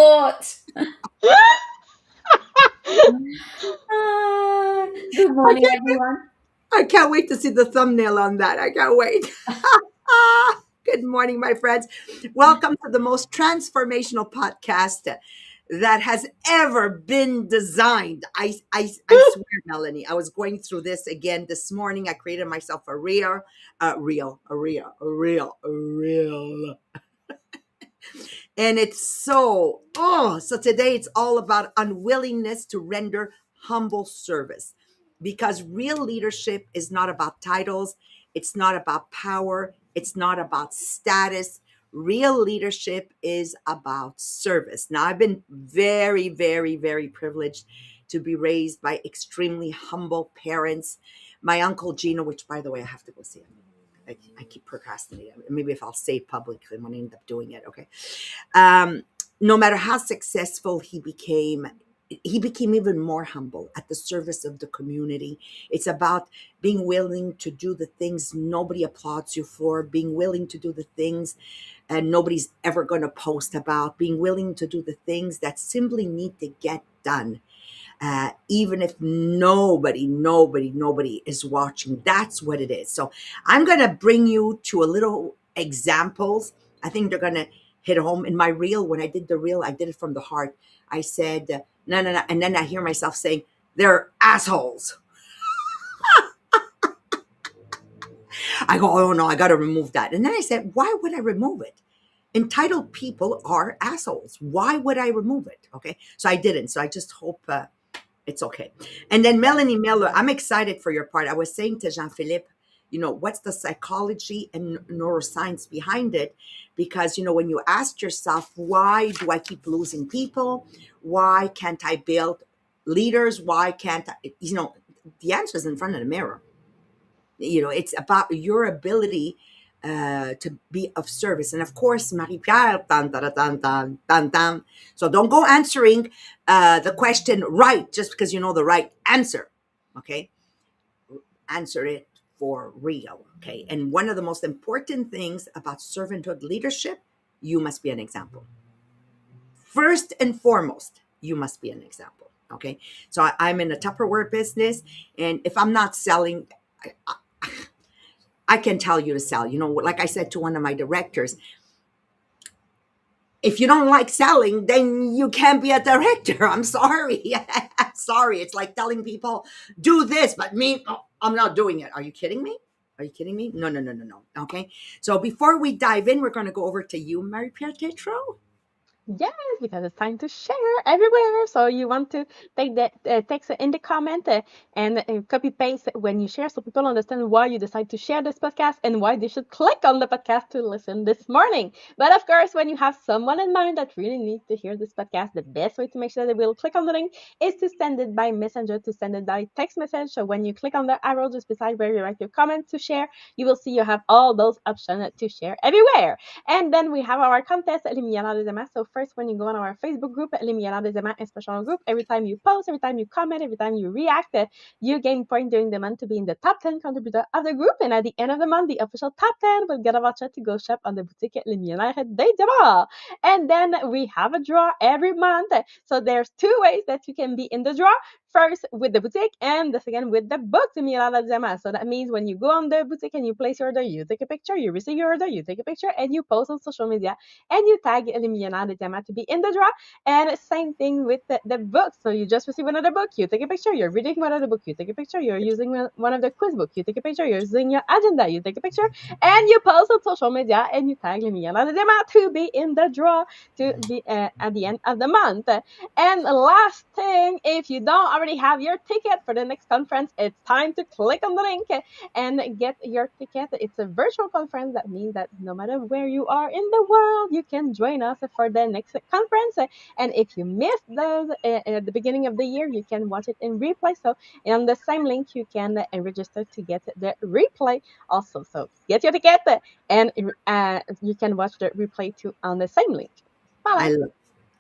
thought. Good I morning, can't, everyone. I can't wait to see the thumbnail on that. I can't wait. Good morning, my friends. Welcome to the most transformational podcast that has ever been designed. I swear, Melanie, I was going through this again this morning. I created myself a reel. And it's so today it's all about unwillingness to render humble service, because real leadership is not about titles, it's not about power, it's not about status. Real leadership is about service. Now, I've been very, very, very privileged to be raised by extremely humble parents. My uncle Gino, which by the way I have to go see him. I keep procrastinating. Maybe if I'll say it publicly when I end up doing it, okay. um, no matter how successful he became even more humble at the service of the community. It's about being willing to do the things nobody applauds you for, being willing to do the things and nobody's ever going to post about, being willing to do the things that simply need to get done. Even if nobody is watching. That's what it is. So I'm going to bring you to a little examples. I think they're going to hit home. In my reel, when I did the reel, I did it from the heart. I said, no, no, no. And then I hear myself saying, they're assholes. I go, oh no, I got to remove that. And then I said, why would I remove it? Entitled people are assholes. Why would I remove it? Okay. So I didn't. So I just hope it's okay. And then Melanie Miller, I'm excited for your part. I was saying to Jean-Philippe, what's the psychology and neuroscience behind it? Because, when you ask yourself, why do I keep losing people? Why can't I build leaders? Why can't I, the answer is in front of the mirror. It's about your ability to be of service. And of course, Marie-Pierre, tan, tan, tan, tan, tan, tan. So don't go answering the question right just because you know the right answer. Okay. Answer it for real. Okay. And one of the most important things about servanthood leadership, you must be an example. First and foremost, you must be an example. Okay. So I'm in a Tupperware business. And if I'm not selling, I can tell you to sell. Like I said to one of my directors, if you don't like selling, then you can't be a director. I'm sorry. I'm sorry. It's like telling people, do this, but me, oh, I'm not doing it. Are you kidding me? Are you kidding me? No, no, no, no, no. Okay. So before we dive in, we're going to go over to you, Marie-Pierre Tetro. Yes, because it's time to share everywhere. So you want to take the text in the comment and copy paste when you share, so people understand why you decide to share this podcast and why they should click on the podcast to listen this morning. But of course, when you have someone in mind that really needs to hear this podcast, the best way to make sure they will click on the link is to send it by messenger, to send it by text message. So when you click on the arrow just beside where you write your comment to share, you will see you have all those options to share everywhere. And then we have our contest, Les Millionnaires des Amas. So first, when you go on our Facebook group, Les Millionnaires des Amas Special Group, every time you post, every time you comment, every time you react, you gain points during the month to be in the top 10 contributor of the group. And at the end of the month, the official top 10 will get a voucher to go shop on the boutique Les Millionnaires des Amas. And then we have a draw every month. So there's two ways that you can be in the draw. First with the boutique, and the second with the book to Millionnaires des Amas. So that means when you go on the boutique and you place your order, you take a picture, you receive your order, you take a picture, and you post on social media, and you tag Les Millionnaires des Amas to be in the draw. And same thing with the book. So you just receive another book, you take a picture, you're reading one of the book, you take a picture, you're using one of the quiz book, you take a picture, you're using your agenda, you take a picture, and you post on social media, and you tag Les Millionnaires des Amas to be in the draw to be at the end of the month. And last thing, if you don't already have your ticket for the next conference, it's time to click on the link and get your ticket. It's a virtual conference. That means that no matter where you are in the world, you can join us for the next conference. And if you missed those at the beginning of the year, you can watch it in replay. So on the same link, you can register to get the replay also. So get your ticket and you can watch the replay too on the same link. I love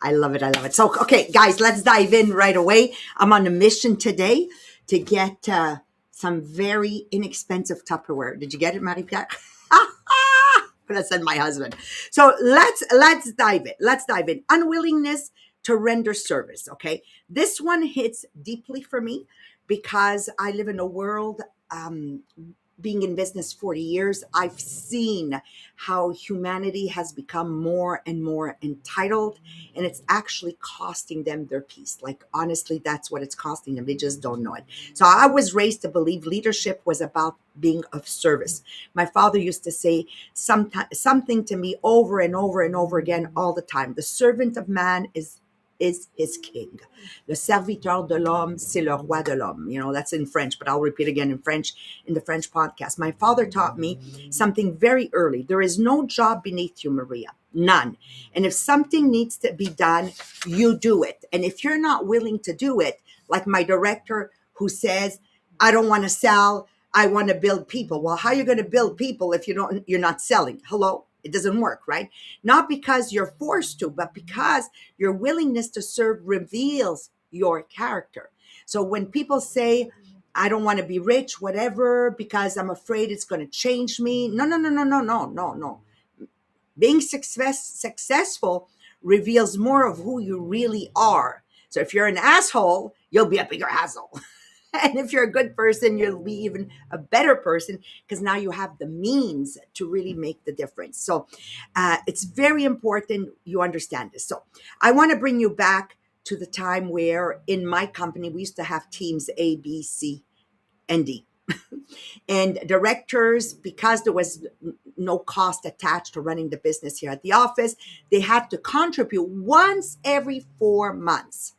I love it. I love it. So, okay, guys, let's dive in right away. I'm on a mission today to get some very inexpensive Tupperware. Did you get it, Marie-Pierre? gonna send my husband. So let's dive in. Let's dive in. Unwillingness to render service. Okay, this one hits deeply for me because I live in a world. Being in business 40 years, I've seen how humanity has become more and more entitled, and it's actually costing them their peace. Like, honestly, that's what it's costing them. They just don't know it. So I was raised to believe leadership was about being of service. My father used to say something to me over and over and over again all the time. The servant of man is his king. Le serviteur de l'homme, c'est le roi de l'homme. You know, that's in French, but I'll repeat again in French in the French podcast. My father taught me something very early. There is no job beneath you, Maria. None. And if something needs to be done, you do it. And if you're not willing to do it, like my director who says, I don't want to sell, I want to build people. Well, how are you going to build people if you're not selling? Hello? It doesn't work, right? Not because you're forced to, but because your willingness to serve reveals your character. So when people say, I don't want to be rich, whatever, because I'm afraid it's going to change me. No, no, no, no, no, no, no, no. Being successful reveals more of who you really are. So if you're an asshole, you'll be a bigger asshole. And if you're a good person, you'll be even a better person because now you have the means to really make the difference. So it's very important you understand this. So I want to bring you back to the time where in my company, we used to have teams A, B, C, and D. And directors, because there was no cost attached to running the business here at the office, they had to contribute once every 4 months.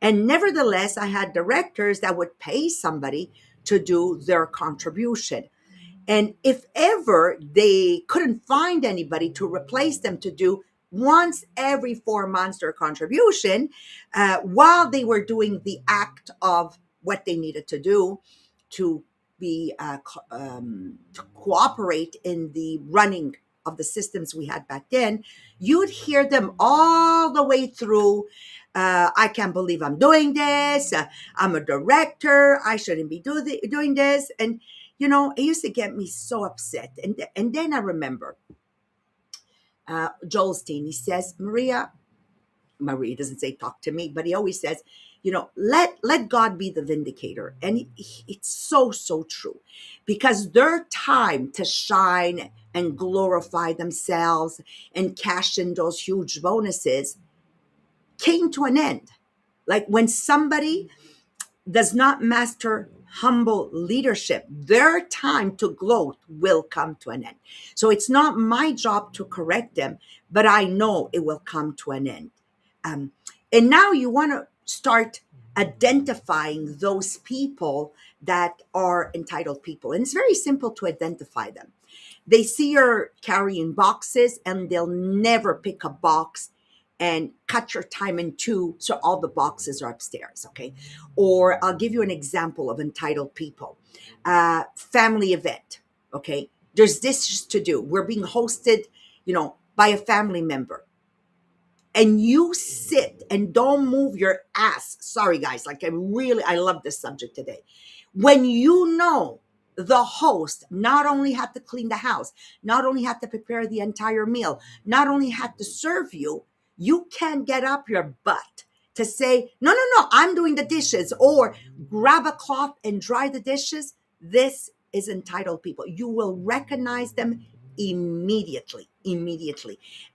And nevertheless, I had directors that would pay somebody to do their contribution. And if ever they couldn't find anybody to replace them to do once every 4 months their contribution, while they were doing the act of what they needed to do to be to cooperate in the running of the systems we had back then, you'd hear them all the way through. I can't believe I'm doing this. I'm a director. I shouldn't be doing this. And, you know, it used to get me so upset. And then I remember Joel Steen, he says, Marie doesn't say talk to me, but he always says, you know, let God be the vindicator. And it's so, so true because their time to shine and glorify themselves and cash in those huge bonuses came to an end. Like when somebody does not master humble leadership, their time to gloat will come to an end. So it's not my job to correct them, but I know it will come to an end. And now you want to start identifying those people that are entitled people. And it's very simple to identify them. They see you're carrying boxes and they'll never pick a box and cut your time in two so all the boxes are upstairs, okay? Or I'll give you an example of entitled people. Family event, okay? There's dishes to do. We're being hosted, you know, by a family member. And you sit and don't move your ass. Sorry, guys, like I love this subject today. When you know the host not only had to clean the house, not only had to prepare the entire meal, not only had to serve you, you can't get up your butt to say, no, no, no, I'm doing the dishes, or grab a cloth and dry the dishes. This is entitled people. You will recognize them immediately.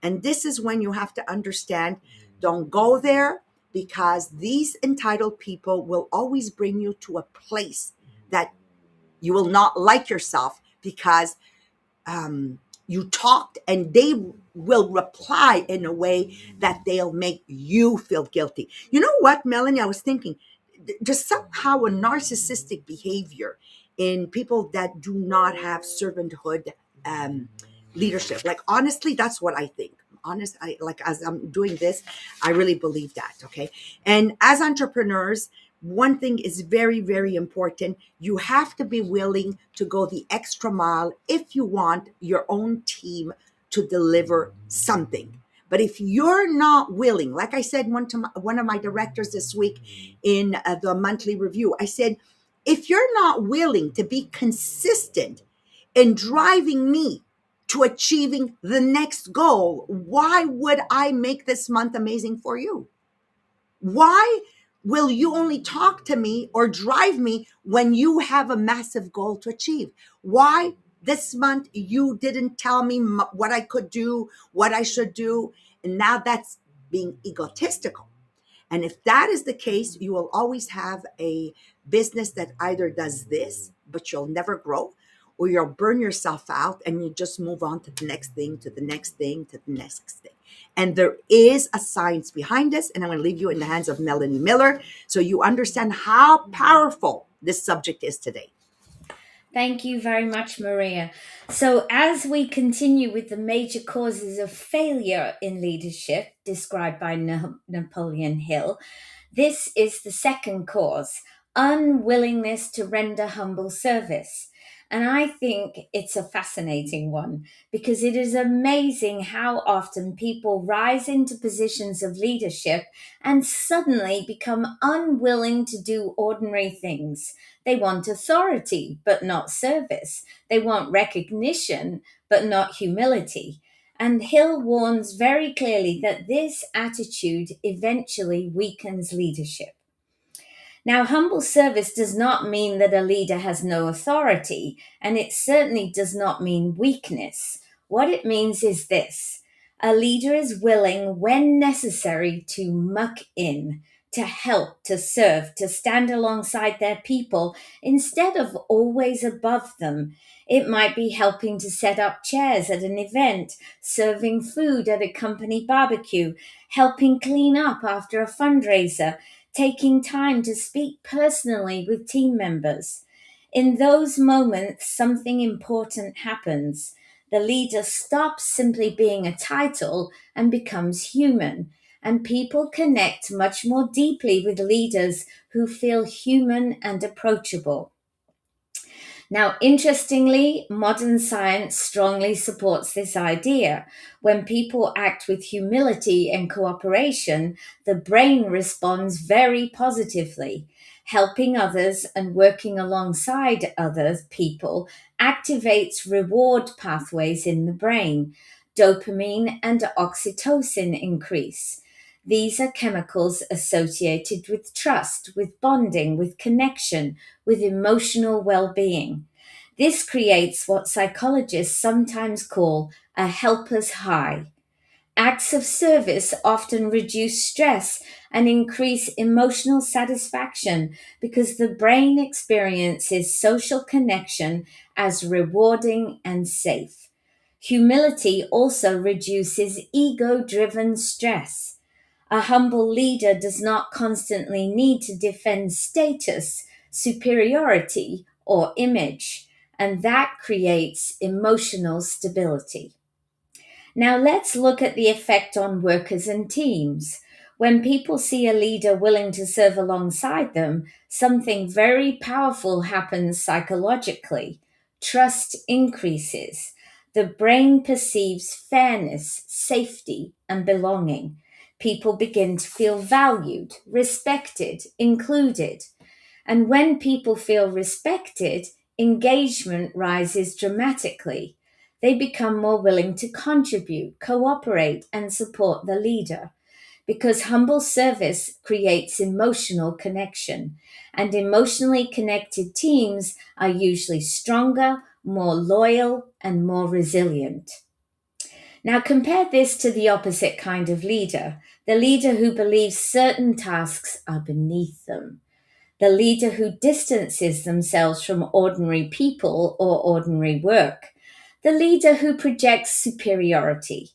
And this is when you have to understand, don't go there, because these entitled people will always bring you to a place that you will not like yourself because you talked, and they will reply in a way that they'll make you feel guilty. You know what, Melanie? I was thinking there's somehow a narcissistic behavior in people that do not have servanthood leadership. Like, honestly, that's what I think. As I'm doing this, I really believe that. Okay. And as entrepreneurs, one thing is very, very important. You have to be willing to go the extra mile if you want your own team to deliver something. But if you're not willing, like I said one of my directors this week in the monthly review, I said, if you're not willing to be consistent in driving me to achieving the next goal. Why would I make this month amazing for you? Why will you only talk to me or drive me when you have a massive goal to achieve? Why this month you didn't tell me what I could do, what I should do? And now that's being egotistical. And if that is the case, you will always have a business that either does this, but you'll never grow, or you'll burn yourself out and you just move on to the next thing, to the next thing, to the next thing. And there is a science behind this. And I'm going to leave you in the hands of Melanie Miller so you understand how powerful this subject is today. Thank you very much, Maria. So, as we continue with the major causes of failure in leadership described by Napoleon Hill, this is the second cause: unwillingness to render humble service. And I think it's a fascinating one because it is amazing how often people rise into positions of leadership and suddenly become unwilling to do ordinary things. They want authority, but not service. They want recognition, but not humility. And Hill warns very clearly that this attitude eventually weakens leadership. Now, humble service does not mean that a leader has no authority, and it certainly does not mean weakness. What it means is this: a leader is willing, when necessary, to muck in, to help, to serve, to stand alongside their people instead of always above them. It might be helping to set up chairs at an event, serving food at a company barbecue, helping clean up after a fundraiser, taking time to speak personally with team members. In those moments, something important happens. The leader stops simply being a title and becomes human. And people connect much more deeply with leaders who feel human and approachable. Now, interestingly, modern science strongly supports this idea. When people act with humility and cooperation, the brain responds very positively. Helping others and working alongside other people activates reward pathways in the brain. Dopamine and oxytocin increase. These are chemicals associated with trust, with bonding, with connection, with emotional well being. This creates what psychologists sometimes call a helper's high. Acts of service often reduce stress and increase emotional satisfaction because the brain experiences social connection as rewarding and safe. Humility also reduces ego driven stress. A humble leader does not constantly need to defend status, superiority, or image, and that creates emotional stability. Now let's look at the effect on workers and teams. When people see a leader willing to serve alongside them, something very powerful happens psychologically. Trust increases. The brain perceives fairness, safety, and belonging. People begin to feel valued, respected, included. And when people feel respected, engagement rises dramatically. They become more willing to contribute, cooperate, and support the leader because humble service creates emotional connection. And emotionally connected teams are usually stronger, more loyal, and more resilient. Now, compare this to the opposite kind of leader: the leader who believes certain tasks are beneath them, the leader who distances themselves from ordinary people or ordinary work, the leader who projects superiority.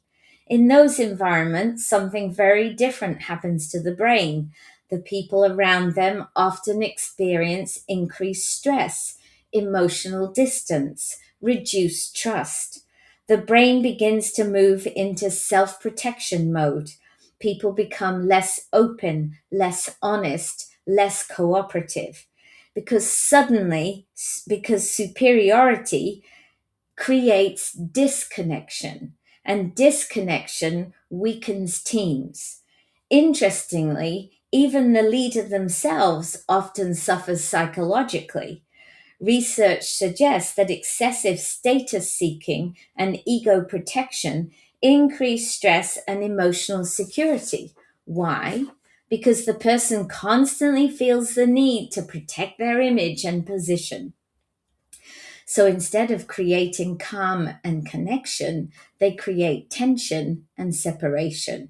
In those environments, something very different happens to the brain. The people around them often experience increased stress, emotional distance, reduced trust. The brain begins to move into self protection mode. People become less open, less honest, less cooperative. Because superiority creates disconnection, and disconnection weakens teams. Interestingly, even the leader themselves often suffers psychologically. Research suggests that excessive status seeking and ego protection increase stress and emotional security. Why? Because the person constantly feels the need to protect their image and position. So instead of creating calm and connection, they create tension and separation.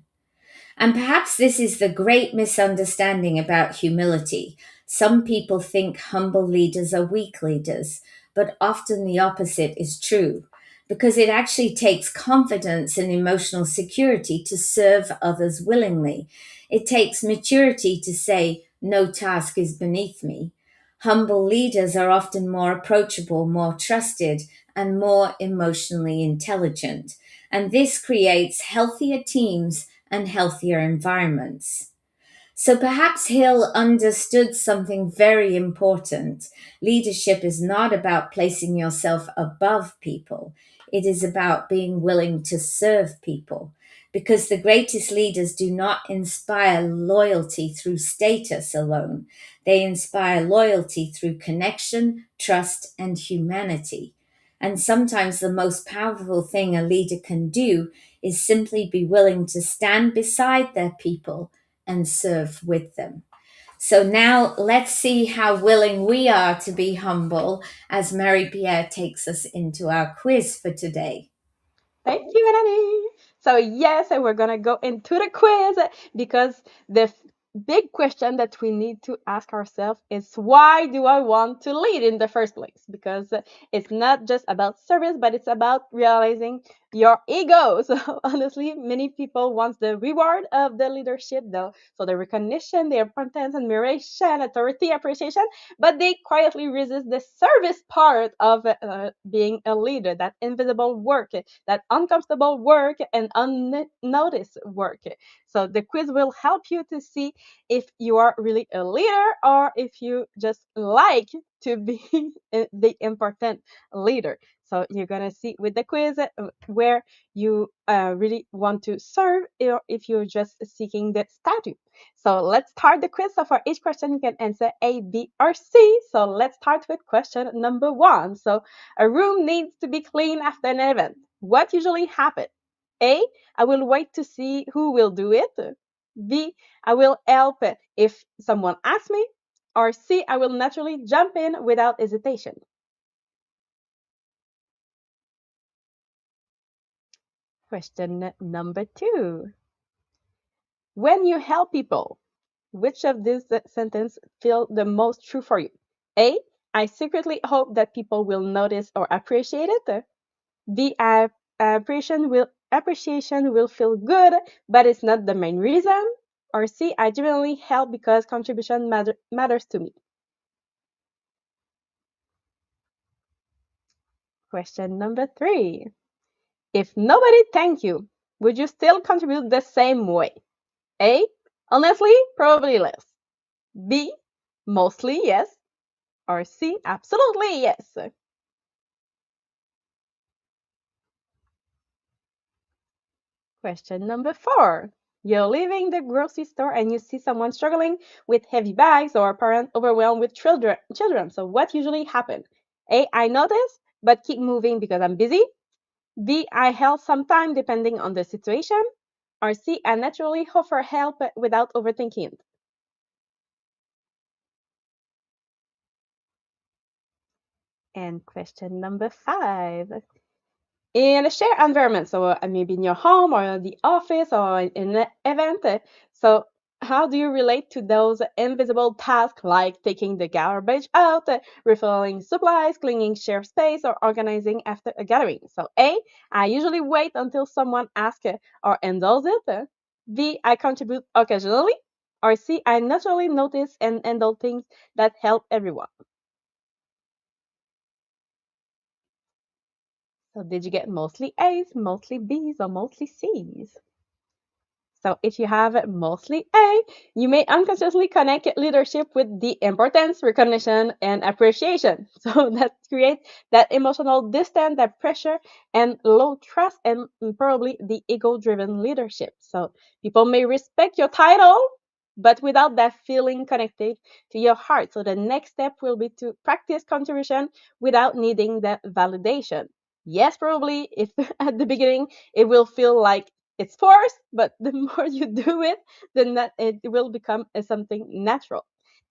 And perhaps this is the great misunderstanding about humility. Some people think humble leaders are weak leaders, but often the opposite is true, because it actually takes confidence and emotional security to serve others willingly. It takes maturity to say, no task is beneath me. Humble leaders are often more approachable, more trusted, and more emotionally intelligent. And this creates healthier teams and healthier environments. So perhaps Hill understood something very important. Leadership is not about placing yourself above people, it is about being willing to serve people. Because the greatest leaders do not inspire loyalty through status alone, they inspire loyalty through connection, trust, and humanity. And sometimes the most powerful thing a leader can do is simply be willing to stand beside their people and serve with them. So now let's see how willing we are to be humble as Mary Pierre takes us into our quiz for today. Thank you, Melanie. So yes, and we're gonna go into the quiz because the big question that we need to ask ourselves is why do I want to lead in the first place? Because it's not just about service, but it's about realizing your ego. So honestly, many people want the reward of the leadership, though. So the recognition, the importance, admiration, authority, appreciation, but they quietly resist the service part of being a leader, that invisible work, that uncomfortable work and unnoticed work. So the quiz will help you to see if you are really a leader or if you just like to be the important leader. So you're gonna see with the quiz where you really want to serve or if you're just seeking the status. So let's start the quiz. So for each question, you can answer A, B, or C. So let's start with question number one. So a room needs to be clean after an event. What usually happens? A, I will wait to see who will do it. B, I will help if someone asks me. Or C, I will naturally jump in without hesitation. Question number two. When you help people, which of these sentences feel the most true for you? A, I secretly hope that people will notice or appreciate it. B, appreciation will feel good, but it's not the main reason. Or C, I genuinely help because contribution matters to me. Question number three. If nobody thanked you, would you still contribute the same way? A, honestly, probably less. B, mostly yes. Or C, absolutely yes. Question number four. You're leaving the grocery store and you see someone struggling with heavy bags or a parent overwhelmed with children. So what usually happens? A, I notice, but keep moving because I'm busy. B, I help sometime depending on the situation. Or C, I naturally offer help without overthinking it. And question number five. In a shared environment, so maybe in your home or the office or in an event. So how do you relate to those invisible tasks like taking the garbage out, refilling supplies, cleaning shared space, or organizing after a gathering? So A, I usually wait until someone asks or handles it. B, I contribute occasionally. Or C, I naturally notice and handle things that help everyone. So did you get mostly A's, mostly B's, or mostly C's? So if you have mostly A, you may unconsciously connect leadership with the importance, recognition, and appreciation. So that creates that emotional distance, that pressure, and low trust, and probably the ego-driven leadership. So people may respect your title, but without that feeling connected to your heart. So the next step will be to practice contribution without needing that validation. Yes, probably if at the beginning it will feel like it's forced, but the more you do it, then that it will become something natural.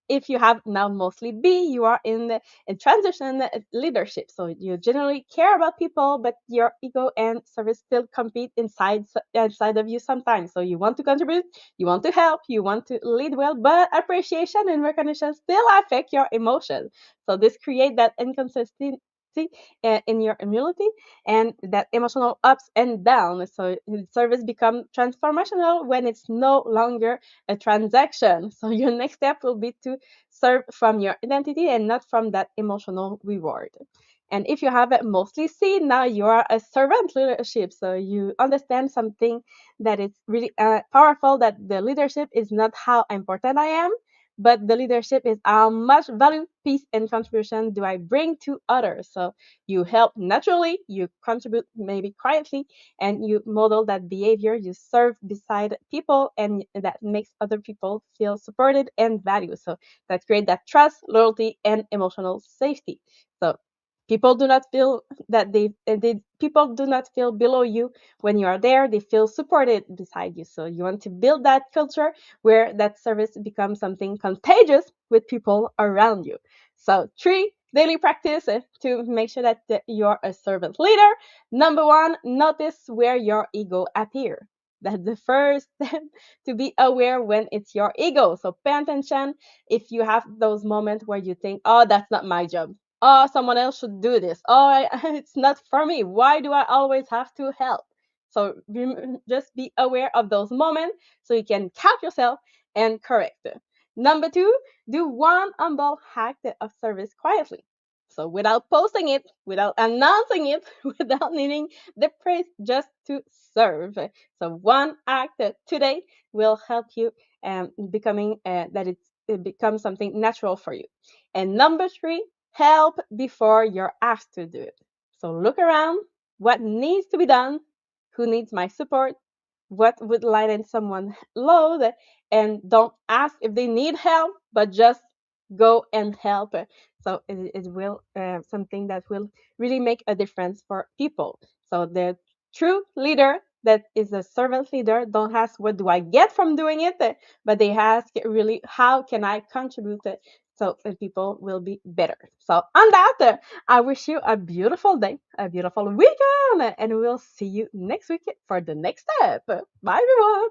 If you have now mostly B, you are in the in transition leadership. So you generally care about people, but your ego and service still compete inside of you sometimes. So you want to contribute, you want to help, you want to lead well, but appreciation and recognition still affect your emotions. So this create that inconsistency in your immunity and that emotional ups and downs. So service become transformational when it's no longer a transaction. So your next step will be to serve from your identity and not from that emotional reward. And if you have it mostly C, now you are a servant leadership. So you understand something that is really powerful, that the leadership is not how important I am, but the leadership is how much value, peace, and contribution do I bring to others. So you help naturally, you contribute maybe quietly, and you model that behavior. You serve beside people, and that makes other people feel supported and valued. So that create that trust, loyalty, and emotional safety. So people do not feel that they people do not feel below you when you are there. They feel supported beside you. So you want to build that culture where that service becomes something contagious with people around you. So 3 daily practice to make sure that you're a servant leader. Number 1, notice where your ego appears. That's the first step, to be aware when it's your ego. So pay attention if you have those moments where you think, oh, that's not my job. Oh, someone else should do this. Oh, it's not for me. Why do I always have to help? So just be aware of those moments so you can catch yourself and correct. Number 2, do one humble act of service quietly. So without posting it, without announcing it, without needing the praise, just to serve. So one act today will help you becoming that it becomes something natural for you. And number 3, help before you're asked to do it. So look around, what needs to be done, who needs my support, what would lighten someone's load, and don't ask if they need help, but just go and help. So it will something that will really make a difference for people. So the true leader that is a servant leader don't ask what do I get from doing it, but they ask really how can I contribute so people will be better. So on that, I wish you a beautiful day, a beautiful weekend, and we'll see you next week for the next step. Bye, everyone.